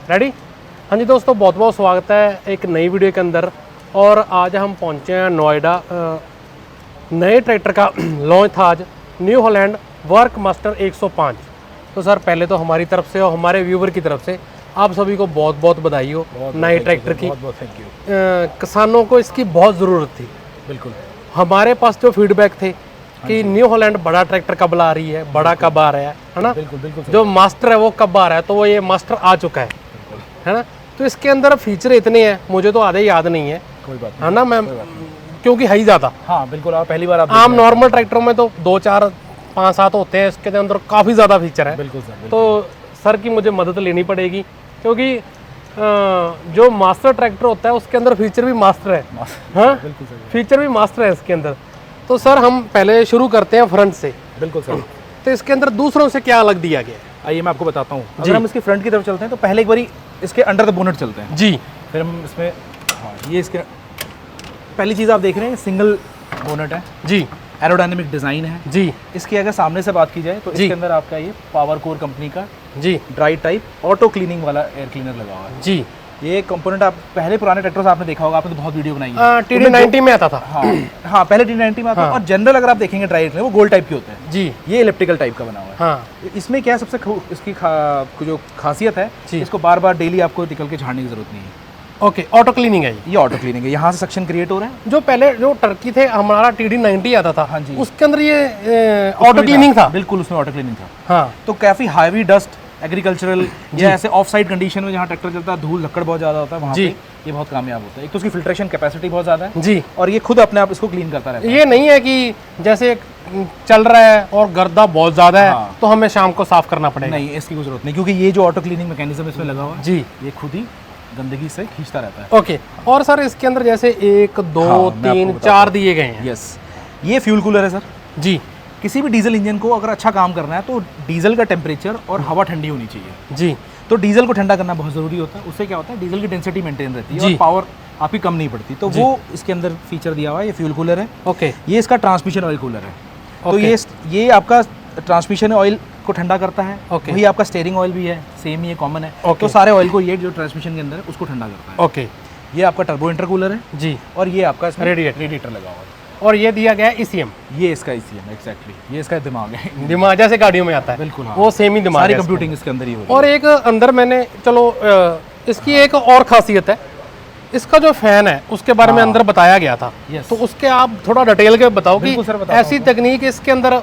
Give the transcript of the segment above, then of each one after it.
Ready. हाँ जी दोस्तों, बहुत बहुत स्वागत है एक नई वीडियो के अंदर। और आज हम पहुँचे हैं नोएडा। नए ट्रैक्टर का लॉन्च था आज, न्यू हॉलैंड वर्क मास्टर 105। तो सर पहले तो हमारी तरफ से और हमारे व्यूवर की तरफ से आप सभी को बहुत बहुत बधाई हो नए ट्रैक्टर की। बहुत बहुत थैंक यू। किसानों को इसकी बहुत ज़रूरत थी। बिल्कुल। हमारे पास जो फीडबैक थे कि न्यू हॉलैंड बड़ा ट्रैक्टर कब ला रही है, बड़ा कब आ रहा है ना। बिल्कुल बिल्कुल। जो मास्टर है वो कब आ रहा है, तो वो ये मास्टर आ चुका है ना। तो इसके अंदर फीचर इतने हैं, मुझे तो आधे याद नहीं है। कोई बात है ना मैम, क्योंकि है ही ज़्यादा। हाँ बिल्कुल, आप पहली बार आप आम नॉर्मल ट्रैक्टरों में तो 2 4 5 7 होते हैं, इसके अंदर काफ़ी ज़्यादा फीचर है। बिल्कुल सर। तो सर की मुझे मदद लेनी पड़ेगी, क्योंकि जो मास्टर ट्रैक्टर होता है उसके अंदर फीचर भी मास्टर है। हाँ बिल्कुल सर, फीचर भी मास्टर है इसके अंदर। तो सर हम पहले शुरू करते हैं फ्रंट से। बिल्कुल सर। तो इसके अंदर दूसरों से क्या अलग दिया गया है? आइए मैं आपको बताता हूँ। अगर हम इसके फ्रंट की तरफ चलते हैं तो पहले एक बारी इसके अंडर द बोनेट चलते हैं जी। फिर हम इसमें ये इसके पहली चीज़ आप देख रहे हैं सिंगल बोनेट है जी, एरोडायनेमिक डिज़ाइन है जी इसकी। अगर सामने से बात की जाए तो इसके अंदर आपका ये पावर कोर कंपनी का जी ड्राई टाइप ऑटो क्लीनिंग वाला एयर क्लीनर लगा हुआ है जी। ये कंपोनेंट आप पहले पुराने ट्रैक्टर्स में आपने देखा होगा, आपने तो बहुत वीडियो बनाई है। TD90 में आता था। हाँ पहले TD90 में आता है। और जनरल अगर आप देखेंगे ड्राई क्लीनर वो गोल्ड टाइप के होते हैं जी। ये इलेक्ट्रिकल टाइप का बना हुआ है। हाँ इसमें क्या है सबसे इसकी जो खासियत है, इसको बार बार डेली आपको निकल के झाड़ने की जरूरत नहीं है। ओके, ऑटो क्लीनिंग है ये ऑटो क्लीनिंग है, यहाँ से सक्शन क्रिएट हो रहा है। जो पहले जो टर्की थे हमारा TD90 आता था, हाँ जी, उसके अंदर ये ऑटो क्लीनिंग था। बिल्कुल उसमें ऑटो क्लीनिंग था। हाँ तो काफी हाईवी डस्ट एग्रीकल्चरल या ऐसे ऑफ साइड कंडीशन में जहाँ ट्रैक्टर चलता है, धूल लक्कड़ बहुत ज्यादा होता है, वहाँ पे ये बहुत कामयाब होता है। एक तो उसकी फिल्ट्रेशन कैपेसिटी बहुत ज्यादा है जी, और ये खुद अपने आप इसको क्लीन करता रहता है। ये नहीं है कि जैसे चल रहा है और गर्दा बहुत ज्यादा है तो हमें शाम को साफ करना पड़ेगा। नहीं, इसकी कोई जरूरत नहीं, क्योंकि ये जो ऑटो क्लीनिंग मैकेनिज्म इसमें लगा हुआ है जी, ये खुद ही गंदगी से खींचता रहता है। ओके। और सर इसके अंदर जैसे 1 2 3 4 दिए गए हैं। यस, ये फ्यूल कूलर है सर जी। किसी भी डीजल इंजन को अगर अच्छा काम करना है तो डीजल का टेम्परेचर और हवा ठंडी होनी चाहिए जी। तो डीजल को ठंडा करना बहुत ज़रूरी होता है। उससे क्या होता है, डीजल की डेंसिटी मेंटेन रहती है और पावर आपकी कम नहीं पड़ती। तो वो इसके अंदर फीचर दिया हुआ है। ये फ्यूल कूलर है। ओके। ये इसका ट्रांसमिशन ऑयल कूलर है। तो ये आपका ट्रांसमिशन ऑयल को ठंडा करता है। वही आपका स्टीयरिंग ऑयल भी है, सेम ही कॉमन है। तो सारे ऑयल को ये जो ट्रांसमिशन के अंदर है उसको ठंडा करता है। ओके। ये आपका टर्बो इंटरकूलर है जी। और ये आपका रेडिएटर लगा हुआ है। और ये दिया गया है ECM। ये इसका ECM एग्जैक्टली, ये इसका दिमाग है। दिमाग जैसे गाड़ियों में आता है बिल्कुल, वो सेम ही दिमाग सारी है। कंप्यूटिंग इसके अंदर ही हो रही है। और एक अंदर मैंने चलो इसकी एक और खासियत है, इसका जो फैन है उसके बारे में अंदर बताया गया था। तो उसके आप थोड़ा डिटेल के बताओ कि ऐसी तकनीक इसके अंदर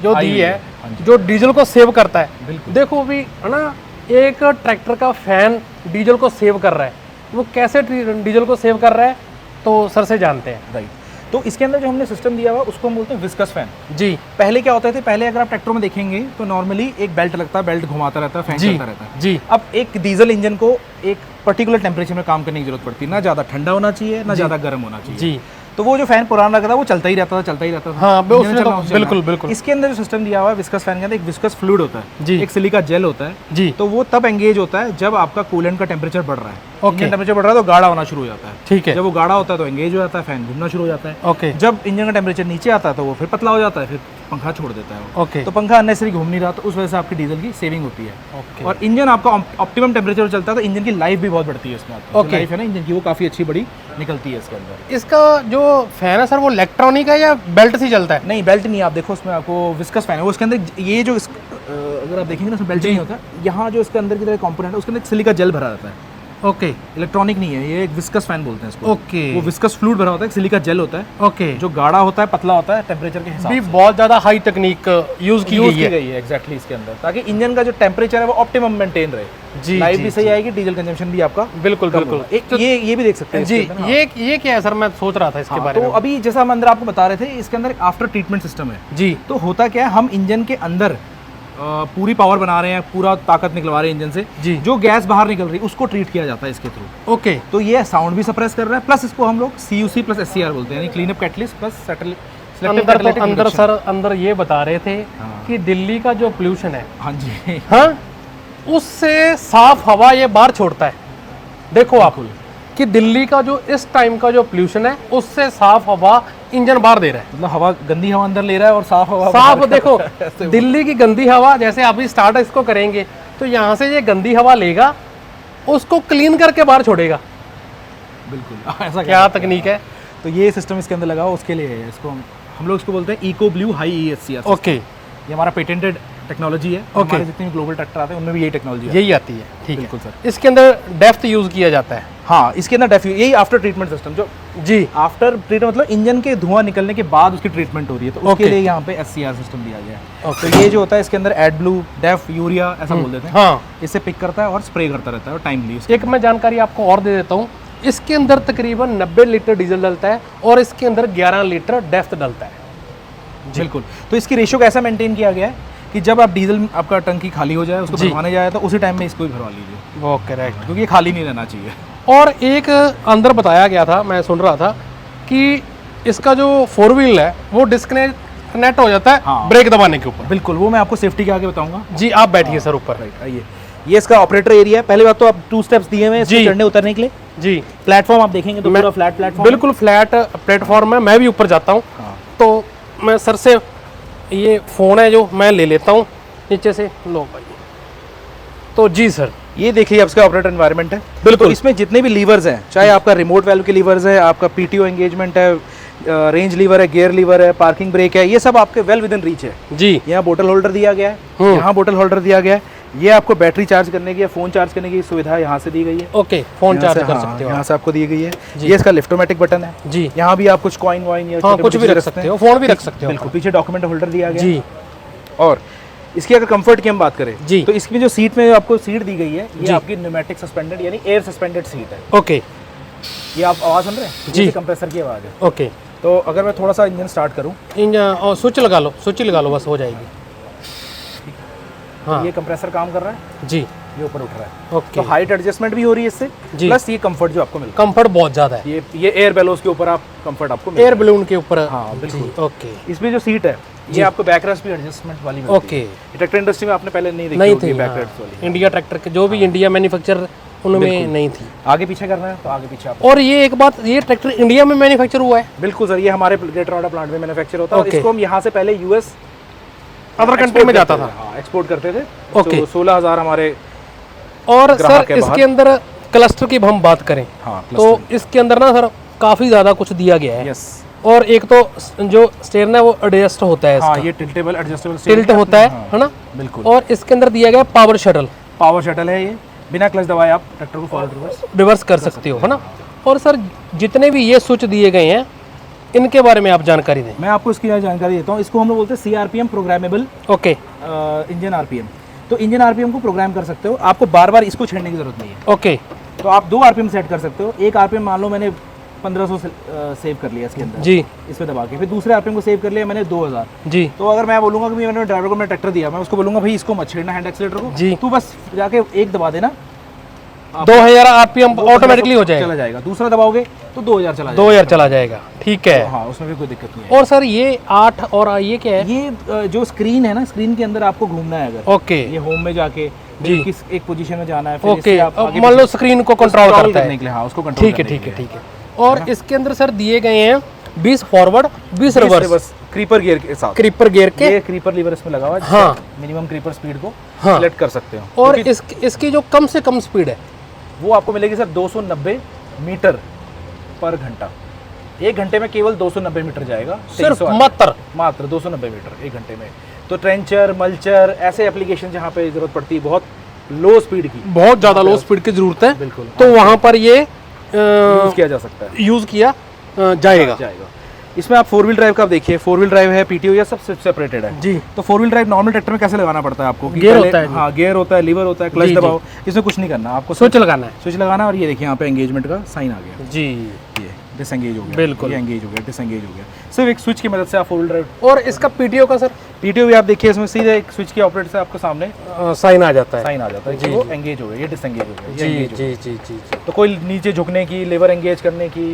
जो दी है जो डीजल को सेव करता है। देखो भी है ना, एक ट्रैक्टर का फैन डीजल को सेव कर रहा है, वो कैसे डीजल को सेव कर रहा है तो सर से जानते हैं। राइट। तो इसके अंदर जो हमने सिस्टम दिया हुआ उसको हम बोलते हैं विस्कस फैन जी। पहले क्या होते थे, पहले अगर आप ट्रैक्टर में देखेंगे तो नॉर्मली एक बेल्ट लगता है, बेल्ट घुमाता रहता है, फैन चलता रहता है जी। अब एक डीजल इंजन को एक पर्टिकुलर टेम्परेचर में काम करने की जरूरत पड़ती है, ना ज़्यादा ठंडा होना चाहिए ना ज़्यादा गर्म होना चाहिए जी। तो वो जो फैन पुराना लगा था वो चलता ही रहता था। हाँ, बिल्कुल बिल्कुल। इसके अंदर जो सिस्टम दिया हुआ है विस्कस फैन के अंदर, एक विस्कस फ्लूइड होता है जी, एक सिलिका जेल होता है जी। तो वो तब एंगेज होता है जब आपका कूलेंट का टेम्परेचर बढ़ रहा है। इंजन टेम्परेचर बढ़ रहा है तो गाढ़ा होना शुरू हो जाता है। ठीक है। जब वो गाढ़ा होता है तो एंगेज हो जाता है, फैन घूमना शुरू हो जाता है। ओके। जब इंजन का टेम्परेचर नीचे आता है तो वो फिर पतला हो जाता है, फिर पंखा छोड़ देता है। ओके। तो पंखा अननेसेसरी घूम नहीं रहा, तो उस वजह से आपकी डीजल की सेविंग होती है। ओके। और इंजन आपका ऑप्टिमम टेम्परेचर पर चलता है तो इंजन की लाइफ भी बहुत बढ़ती है इसमें। ओके। लाइफ है ना इंजन की वो काफ़ी अच्छी बड़ी निकलती है इसके अंदर। इसका जो फैन है सर वो इलेक्ट्रॉनिक है या बेल्ट से चलता है? नहीं, बेल्ट नहीं। आप देखो उसमें आपको विस्कस फैन है, वो उसके अंदर ये जो अगर आप देखेंगे ना उसमें बेल्ट नहीं होता। यहाँ जो इसके अंदर की तरह कंपोनेंट है उसके अंदर सिलिका जेल भरा रहता है। ओके। इलेक्ट्रॉनिक नहीं है, ये एक विस्कस फैन बोलते हैं इसको। ओके। वो विस्कस फ्लूइड भरा होता है, सिलिका जेल होता है। ओके। जो गाढ़ा होता है, पतला होता है, टेम्परेचर के हिसाब से। बहुत ज्यादा हाई टेक्निक यूज की गई है एग्जैक्टली इसके अंदर, ताकि इंजन का जो टेम्परेचर है वो ऑप्टिमम मेंटेन रहे जी। लाइफ भी सही आएगी, डीजल कंजम्पशन भी आपका बिल्कुल बिल्कुल। ये भी देख सकते हैं जी। ये क्या है सर, मैं सोच रहा था इसके बारे में। तो अभी जैसा हम अंदर आपको बता रहे थे, इसके अंदर आफ्टर ट्रीटमेंट सिस्टम है जी। तो होता क्या है, हम इंजन के अंदर पूरी पावर बना रहे हैं, पूरा ताकत निकलवा रहे हैं इंजन से जी। जो गैस बाहर निकल रही है उसको ट्रीट किया जाता है इसके थ्रू। ओके। तो ये साउंड भी सप्रेस कर रहा है, प्लस इसको हम लोग CUC प्लस SCR बोलते हैं, यानी क्लीन अप कैटलिस्ट प्लस अंदर सर अंदर ये बता रहे थे कि दिल्ली का जो पोल्यूशन है, हाँ जी, हाँ, उससे साफ हवा ये बाहर छोड़ता है। देखो आप कि दिल्ली का जो इस टाइम का जो पोल्यूशन है उससे साफ हवा इंजन बाहर दे रहा है। मतलब हवा, गंदी हवा अंदर ले रहा है और साफ हवा साफ। देखो दिल्ली की गंदी हवा, जैसे अभी स्टार्ट इसको करेंगे तो यहाँ से ये गंदी हवा लेगा उसको क्लीन करके बाहर छोड़ेगा। बिल्कुल ऐसा क्या तकनीक है। तो ये सिस्टम इसके अंदर लगा हुआ उसके लिए है। इसको हम लोग इसको बोलते हैं eco blue high ESCR। Okay, ये हमारा पेटेंटेड टेक्नोलॉजी है। हमारे जितने भी ग्लोबल ट्रैक्टर आते हैं उनमें भी यही टेक्नोलॉजी यही आती है। ठीक बिल्कुल है सर। इसके अंदर डेप्थ यूज किया जाता है। हाँ, इसके अंदर यही आफ्टर ट्रीटमेंट सिस्टम, जो जी आफ्टर ट्रीटमेंट मतलब इंजन के धुआं निकलने के बाद उसकी ट्रीटमेंट हो रही है, तो उसके लिए यहाँ पे SCR सिस्टम दिया गया है। तो ये जो होता है इसके अंदर एडब्लू, डेफ, यूरिया ऐसा बोल देते हैं। हाँ, इससे पिक करता है और स्प्रे करता रहता है और टाइमली। एक मैं जानकारी आपको और दे देता हूँ, इसके अंदर तकरीबन 90 लीटर डीजल डलता है और इसके अंदर 11 लीटर डेफ्थ डलता है। बिल्कुल। तो इसकी रेशियो कैसा मेंटेन किया गया है कि जब आप डीजल आपका टंकी खाली हो जाए, उसको भरवाने जाए, तो उसी टाइम में इसको भी भरवा लीजिए। वो करेक्ट, क्योंकि ये खाली नहीं रहना चाहिए। और एक अंदर बताया गया था, मैं सुन रहा था कि इसका जो 4 व्हील है वो डिस्कनेक्ट हो जाता है। हाँ। ब्रेक दबाने के ऊपर। बिल्कुल, वो मैं आपको सेफ्टी के आगे बताऊंगा। जी आप बैठिए सर ऊपर। आइए, ये इसका ऑपरेटर एरिया है। पहले बात तो आप 2 स्टेप्स दिए हुए हैं इसमें चढ़ने उतरने के लिए। जी, प्लेटफॉर्म आप देखेंगे तो पूरा फ्लैट प्लेटफॉर्म, बिल्कुल फ्लैट प्लेटफॉर्म है। मैं भी ऊपर जाता हूँ। तो मैं सर से ये फ़ोन है जो मैं ले लेता हूँ नीचे से। लो भाई, तो जी सर ये देखिए आपका ऑपरेटर एनवायरनमेंट है। बिल्कुल। तो इसमें जितने भी लीवर्स हैं, चाहे आपका रिमोट वैल्यू के लीवर्स है, आपका PTO एंगेजमेंट है, रेंज लीवर है, गियर लीवर है, पार्किंग ब्रेक है, ये सब आपके वेल विद इन रीच है। जी, यहाँ बोतल होल्डर दिया गया है, यहाँ बोतल होल्डर दिया गया है। ये आपको बैटरी चार्ज करने की या फोन चार्ज करने की सुविधा यहाँ से दी गई है। ओके, फोन चार्ज कर सकते हो। यहाँ से आपको दी गई है। ये इसका लिफ्टोमेटिक बटन है। जी, यहाँ भी आप कुछ कॉइन वाइन या कुछ भी रख सकते हो, फोन भी रख सकते हो। बिल्कुल, पीछे डॉक्यूमेंट होल्डर दिया गया। जी, और इसकी अगर कंफर्ट की हम बात करें जी, तो इसकी जो सीट में आपको सीट दी गई है, ये आपकी न्यूमेटिक सस्पेंडेड यानी एयर सस्पेंडेड सीट है। ओके, ये आप आवाज़ सुन रहे हैं? जी, कंप्रेसर की आवाज़ है। ओके। तो अगर मैं थोड़ा सा इंजन स्टार्ट करूँ, इंजन स्विच लगा लो, स्विच लगा लो, बस हो जाएगी। हाँ, ये कंप्रेसर काम कर रहा है जी, ये ऊपर उठ रहा है। ओके। तो हाइट एडजस्टमेंट भी हो रही है इससे, प्लस ये कंफर्ट जो आपको मिलता है, कंफर्ट बहुत ज़्यादा है। ये एयर बेलोस के ऊपर आप कंफर्ट आपको एयर बलून के ऊपर। हाँ बिल्कुल। ओके, इसमें जो सीट है ये आपको बैकरेस्ट भी एडजस्टमेंट वाली मिलती है। ओके। ट्रैक्टर इंडस्ट्री में आपने पहले नहीं देखी नहीं होगी थी बैकरेस्ट वाली। इंडिया ट्रैक्टर के जो भी इंडिया मैन्युफैक्चर उनमें नहीं थी। आगे पीछे करना है तो आगे पीछे आप। और ये एक बात, ये ट्रैक्टर इंडिया में मैन्युफैक्चर हुआ है? बिल्कुल सर, ये हमारे ग्रेटर नोएडा प्लांट में मैन्युफैक्चर होता है। और इसको हम यहाँ से पहले US अदर कंट्री में जाता था। हाँ, एक्सपोर्ट करते थे। ओके। तो 16,000 हमारे। और सर इसके अंदर क्लस्टर की हम बात करें तो इसके अंदर ना सर काफ़ी ज़्यादा कुछ दिया गया है। यस। और एक तो जो स्टीयरिंग है वो एडजस्ट होता है। हाँ, ये टिल्टेबल एडजस्टेबल टिल्ट होता है ना? बिल्कुल। और इसके अंदर दिया गया पावर शटल। पावर शटल है ये, बिना क्लच दबाए आप ट्रैक्टर को फॉरवर्ड रिवर्स कर सकते हो, है ना? और सर जितने भी ये स्विच दिए गए हैं इनके बारे में आप जानकारी दें। मैं आपको इसकी जानकारी देता हूँ। इसको हम लोग बोलते हैं CRPM programmable okay engine RPM। तो इंजन RPM को प्रोग्राम कर सकते हो, आपको बार बार इसको छेड़ने की जरूरत नहीं है। ओके। तो आप 2 RPM सेट कर सकते हो। एक RPM मान लो मैंने 1500 सेव कर लिया इसके अंदर जी, इसमें दबा के, फिर दूसरे RPM को सेव कर लिया मैंने 2000 जी। तो अगर मैं बोलूँगा कि मैंने ड्राइवर को मैं ट्रैक्टर दिया, मैं उसको बोलूँगा भाई इसको मत छेड़ना हैंड एक्सीलेटर को जी, तू बस जाके एक दबा देना, 2000 RPM ऑटोमेटिकली हो जाएगा। चला जाएगा। दूसरा दबाओगे तो 2000 चला जाएगा। 2000 चला जाएगा, ठीक है। हाँ, उसमें भी कोई दिक्कत नहीं है। और सर ये 8 और ये क्या है? ये जो स्क्रीन है ना, स्क्रीन के अंदर आपको घूमना है। अगर ओके, ये होम में जाके जी किस एक पोजीशन में जाना है, फिर ओके, इससे आप आगे मान लो स्क्रीन को कंट्रोल करता है। हाँ, उसको कंट्रोल ठीक है, ठीक है, ठीक है। और इसके अंदर सर दिए गए हैं 20 फॉरवर्ड 20 रिवर्स क्रीपर गियर के साथ। क्रीपर गियर के। ये क्रीपर लीवर इसमें लगा हुआ है। हाँ, मिनिमम क्रीपर स्पीड को हाँ सिलेक्ट कर सकते हो। और इसकी जो कम से कम स्पीड है वो आपको मिलेगी सर 290 मीटर पर घंटा। 1 घंटे में केवल 290 मीटर जाएगा, सिर्फ मात्र 290 मीटर 1 घंटे में। तो ट्रेंचर, मल्चर ऐसे एप्लीकेशन जहाँ पे जरूरत पड़ती है बहुत लो स्पीड की, बहुत ज़्यादा लो स्पीड की जरूरत है, बिल्कुल, तो वहाँ पर ये यूज़ किया जा सकता है, यूज़ किया जाएगा। इसमें आप 4 व्हील ड्राइव का आप देखिए, 4 व्हील ड्राइव है, PTO ये सब सेपरेटेड है जी। तो 4 व्हील ड्राइव नॉर्मल ट्रैक्टर में कैसे लगाना पड़ता है आपको? गियर होता है। हाँ, गियर होता है, लीवर होता है, क्लच दबाओ। इसमें कुछ नहीं करना, आपको स्विच लगाना है। स्विच लगाना और ये देखिए यहाँ पे एंगेजमेंट का साइन आ गया जी, ये डिसएंगेज हो गया, बिल्कुल, ये एंगेज हो गया, डिसएंगेज हो गया, सिर्फ एक स्विच की मदद से आप 4 व्हील ड्राइव। और इसका PTO का सर? PTO भी आप देखिए, इसमें सीधे एक स्विच के ऑपरेटर से आपको सामने साइन आ जाता है, साइन आ जाता है कि वो एंगेज हो गया, ये डिसएंगेज हो गया, जी जी जी जी। तो कोई नीचे झुकने की, लीवर एंगेज करने की,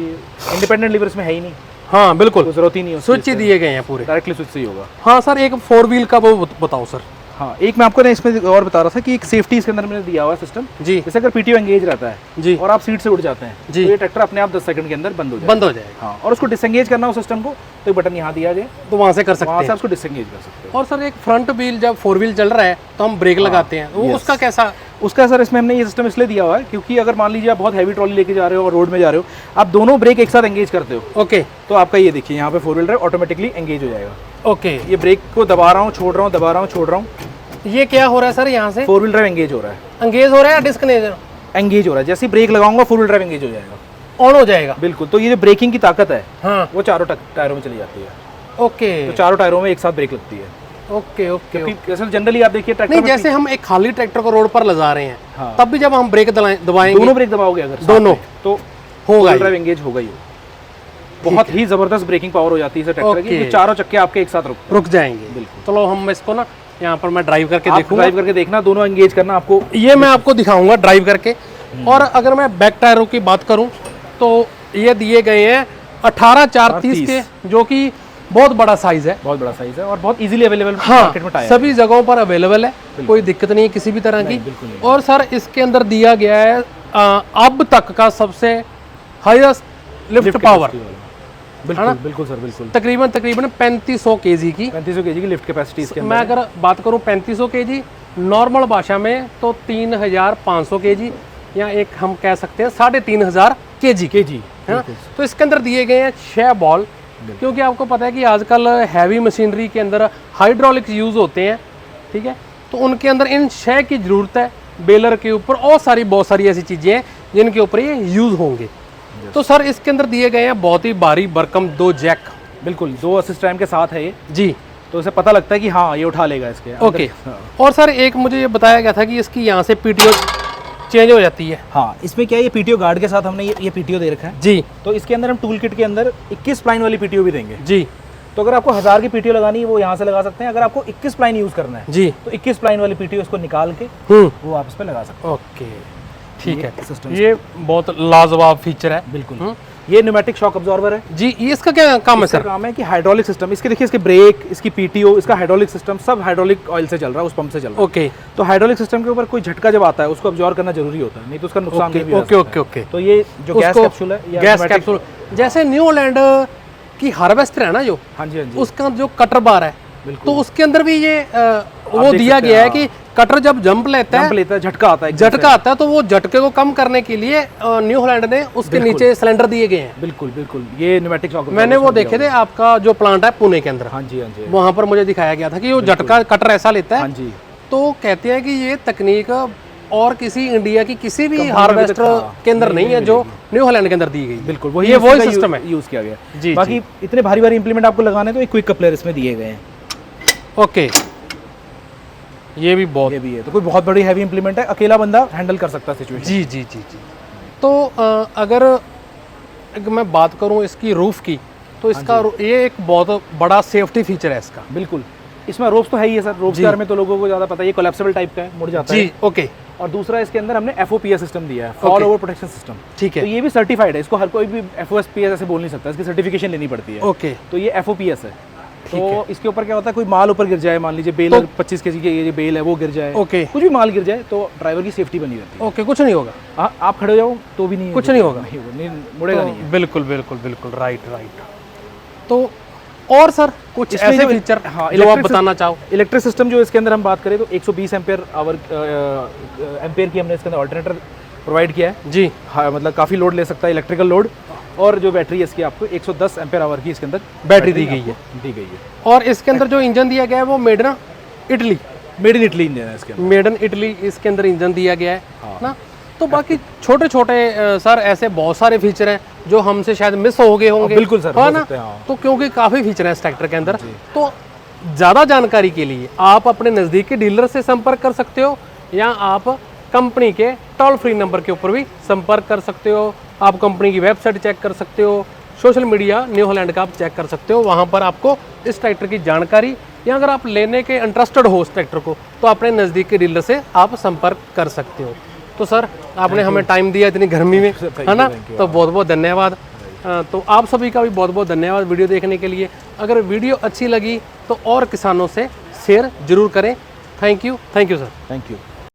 इंडिपेंडेंट लीवर इसमें है ही नहीं। हाँ बिल्कुल, जरूरत ही नहीं है, स्विच ही दिए गए हैं पूरे, डायरेक्टली स्विच से ही होगा। हाँ सर, एक 4 व्हील का वो बताओ सर। हाँ, एक मैं आपको ना इसमें और बता रहा था कि एक सेफ्टी इसके अंदर मैंने दिया हुआ सिस्टम जी। जैसे अगर PTO एंगेज रहता है जी और आप सीट से उठ जाते हैं जी, तो ये ट्रैक्टर अपने आप 10 सेकंड के अंदर बंद हो जाएगा। हाँ, और उसको डिसएंगेज करना हो सिस्टम को तो एक बटन यहाँ दिया जाए तो वहाँ से कर सकते हैं, वहाँ से उसको डिसएंगेज कर सकते हैं। और सर एक फ्रंट व्हील जब 4 व्हील चल रहा है तो हम ब्रेक लगाते हैं, वो उसका कैसा? उसका सर इसमें हमने ये सिस्टम इसलिए दिया हुआ है क्योंकि अगर मान लीजिए आप बहुत हैवी ट्रॉली लेके जा रहे हो और रोड में जा रहे हो, आप दोनों ब्रेक एक साथ एंगेज करते हो, ओके, तो आपका ये देखिए यहाँ पे 4 व्हील ड्राइव ऑटोमेटिकली एंगेज हो जाएगा। ओके, ये ब्रेक को दबा रहा हूँ, छोड़ रहा हूँ, दबा रहा हूँ, छोड़ रहा हूँ, ये क्या हो रहा है सर यहाँ से? 4 व्हील ड्राइव एंगेज हो रहा है। एंगेज हो रहा है या डिस्कनेज? एंगेज हो रहा है, जैसे ब्रेक लगाऊंगा 4 व्हील ड्राइव एंगेज हो जाएगा, ऑन हो जाएगा। बिल्कुल। तो ये जो ब्रेकिंग की ताकत है हाँ, वो चारों टायरों में चली जाती है। ओके, तो चारों टायरों में एक साथ ब्रेक लगती है। ओके, ओके, जैसे जनरली आप देखिए ट्रैक्टर नहीं, जैसे हम एक खाली ट्रैक्टर को रोड पर लगा रहे हैं, हाँ, तब भी जब हम ब्रेक दबाएंगे, दोनों ब्रेक दबाओगे अगर दोनों, तो होगा ड्राइव एंगेज होगा ही। बहुत ही जबरदस्त ब्रेकिंग पावर हो जाती है इस ट्रैक्टर की, चारों चक्के आपके एक साथ रुक जाएंगे। बिल्कुल। चलो हम इसको ना यहाँ पर मैं ड्राइव करके देखूंगा, ड्राइव करके देखना, दोनों एंगेज करना आपको, ये मैं आपको दिखाऊंगा ड्राइव करके। और अगर मैं बैक टायरों की बात करूं तो ये दिए गए हैं 18/430 के, जो कि बहुत बड़ा साइज है, बहुत बड़ा साइज है और बहुत इजीली अवेलेबल हाँ, मार्केट में टायर सभी जगहों पर अवेलेबल है, कोई दिक्कत नहीं है किसी भी तरह की। और सर इसके अंदर दिया गया है अब तक का सबसे हाईएस्ट लिफ्ट पावर, बिल्कुल बिल्कुल सर, बिल्कुल। तकरीबन 3500 केजी की, 3500 केजी की लिफ्ट कैपेसिटी इसके अंदर। मैं अगर बात करूं 3500 केजी, नॉर्मल भाषा में तो 3500 केजी, या एक हम कह सकते हैं 3500 केजी है ना। तो इसके अंदर दिए गए हैं 6 बॉल, क्योंकि आपको पता है कि आजकल हैवी मशीनरी के अंदर हाइड्रोलिक्स यूज होते हैं, ठीक है, तो उनके अंदर इन 6 की जरूरत है। बेलर के ऊपर और बहुत सारी ऐसी चीजें हैं जिनके ऊपर ये यूज होंगे। तो सर इसके अंदर दिए गए हैं बहुत ही भारी भरकम 2 जैक, बिल्कुल 2 असिस्ट रैम के साथ है ये जी, तो इसे पता लगता है कि हाँ ये उठा लेगा इसके। ओके। और सर एक मुझे ये बताया गया था कि इसकी यहाँ से पीटीओ चेंज हो जाती है। हाँ, इसमें क्या है, ये पीटीओ गार्ड के साथ हमने ये पीटीओ दे रखा है जी। तो इसके अंदर हम टूल किट के अंदर 21 प्लाइन वाली पीटीओ भी देंगे जी। तो अगर आपको 1000 की पीटीओ लगानी है वो यहाँ से लगा सकते हैं, अगर आपको 21 प्लाइन यूज करना है जी तो 21 प्लाइन वाली पीटीओ इसको निकाल के वो आप इस पे लगा सकते हैं। ओके, ठीक है, ये बहुत लाजवाब फीचर है। बिल्कुल। ये न्यूमेटिक शॉक अब्जॉर्बर है जी। ये इसका क्या काम है सर? काम है कि हाइड्रोलिक सिस्टम, इसके देखिए, इसके ब्रेक, इसकी पीटीओ, इसका हाइड्रोलिक सिस्टम सब हाइड्रोलिक ऑयल से चल रहा है, उस पंप से चल रहा है। ओके। तो हाइड्रोलिक सिस्टम के ऊपर कोई झटका जब आता है उसको अब्जॉर्ब करना जरूरी होता है, नहीं तो उसका नुकसान भी हो सकता है। Okay, okay. तो ये जो गैस कैप्सूल है, गैस कैप्सूल, जैसे न्यू हॉलैंड की हार्वेस्टर है ना जो, हाँ जी हाँ जी, उसका जो कटर बार है, तो उसके अंदर भी ये वो दिया गया है कि कटर जब जंप लेता है, झटका आता है, तो वो झटके को कम करने के लिए न्यू हॉलैंड ने उसके नीचे सिलेंडर दिए गए हैं। बिल्कुल बिल्कुल। ये न्यूमेटिक शॉक मैंने वो देखे थे, आपका जो प्लांट है पुणे के अंदर, हाँ जी हाँ जी, वहां पर मुझे दिखाया गया था कि वो झटका कटर ऐसा लेता है। हाँ जी। तो कहते हैं कि ये तकनीक और किसी इंडिया की किसी भी हार्वेस्टर के अंदर नहीं है जो न्यू हॉलैंड के अंदर दी गई। बिल्कुल, वही सिस्टम है यूज किया गया जी। बाकी इतने भारी भारी इंप्लीमेंट आपको लगाने तो एक क्विक कपलर इसमें दिए गए हैं। ओके, ये भी है, तो कोई बहुत बड़ी हैवी इंप्लीमेंट है, अकेला बंदा हैंडल कर सकता है सिचुएशन। जी जी जी जी। तो अगर मैं बात करूं इसकी रूफ की, तो इसका ये एक बहुत बड़ा सेफ्टी फीचर है इसका। बिल्कुल, इसमें रोप्स तो है ही है सर, रोप्स के बारे में तो लोगों को ज़्यादा पता है, ये कोलैप्सिबल टाइप का है, मुड़ जाता है जी। ओके। और दूसरा इसके अंदर हमने FOPS सिस्टम दिया है, फॉल ओवर प्रोटेक्शन सिस्टम, ठीक है। तो ये भी सर्टिफाइड है, इसको हर कोई भी FOPS ऐसे बोल नहीं सकता, इसकी सर्टिफिकेशन लेनी पड़ती है। ओके। तो ये FOPS है। तो इसके ऊपर क्या होता है, कोई माल ऊपर गिर जाए, मान लीजिए बेल 25 kg की ये बेल है वो गिर जाए, ओके, कुछ भी माल गिर जाए तो ड्राइवर की सेफ्टी बनी रहती है। ओके, कुछ नहीं होगा, आप खड़े हो जाओ तो भी नहीं, कुछ नहीं होगा, मुड़ेगा नहीं। बिल्कुल बिल्कुल बिल्कुल, राइट राइट। तो और सर कुछ ऐसे फीचर जो आप बताना चाहो? इलेक्ट्रिक सिस्टम जो इसके अंदर हम बात करें तो 120 एम्पेयर की हमने इसके अंदर ऑल्टरनेटर प्रोवाइड किया है जी। हाँ, मतलब काफ़ी लोड ले सकता है, इलेक्ट्रिकल लोड। और जो बैटरी है इसकी आपको 110 एम्पेयर आवर की इसके अंदर बैटरी दी गई है। और इसके अंदर जो इंजन दिया गया है वो मेड इन इटली इंजन है इसके अंदर, मेड इन इटली इसके अंदर इंजन दिया गया है ना। तो बाकी छोटे छोटे सर ऐसे बहुत सारे फीचर हैं जो हमसे शायद मिस हो गए होंगे। बिल्कुल सर, है ना। तो क्योंकि काफ़ी फीचर हैं इस ट्रैक्टर के अंदर, तो ज़्यादा जानकारी के लिए आप अपने नज़दीकी डीलर से संपर्क कर सकते हो, या आप कंपनी के टोल फ्री नंबर के ऊपर भी संपर्क कर सकते हो। आप कंपनी की वेबसाइट चेक कर सकते हो, सोशल मीडिया न्यू हॉलैंड का आप चेक कर सकते हो, वहाँ पर आपको इस ट्रैक्टर की जानकारी, या अगर आप लेने के इंटरेस्टेड हो इस ट्रैक्टर को, तो अपने नज़दीक के डीलर से आप संपर्क कर सकते हो। तो सर आपने हमें टाइम दिया इतनी गर्मी में, है ना, तो बहुत बहुत धन्यवाद। तो आप सभी का भी बहुत बहुत धन्यवाद वीडियो देखने के लिए। अगर वीडियो अच्छी लगी तो और किसानों से शेयर जरूर करें। Thank you sir. Thank you.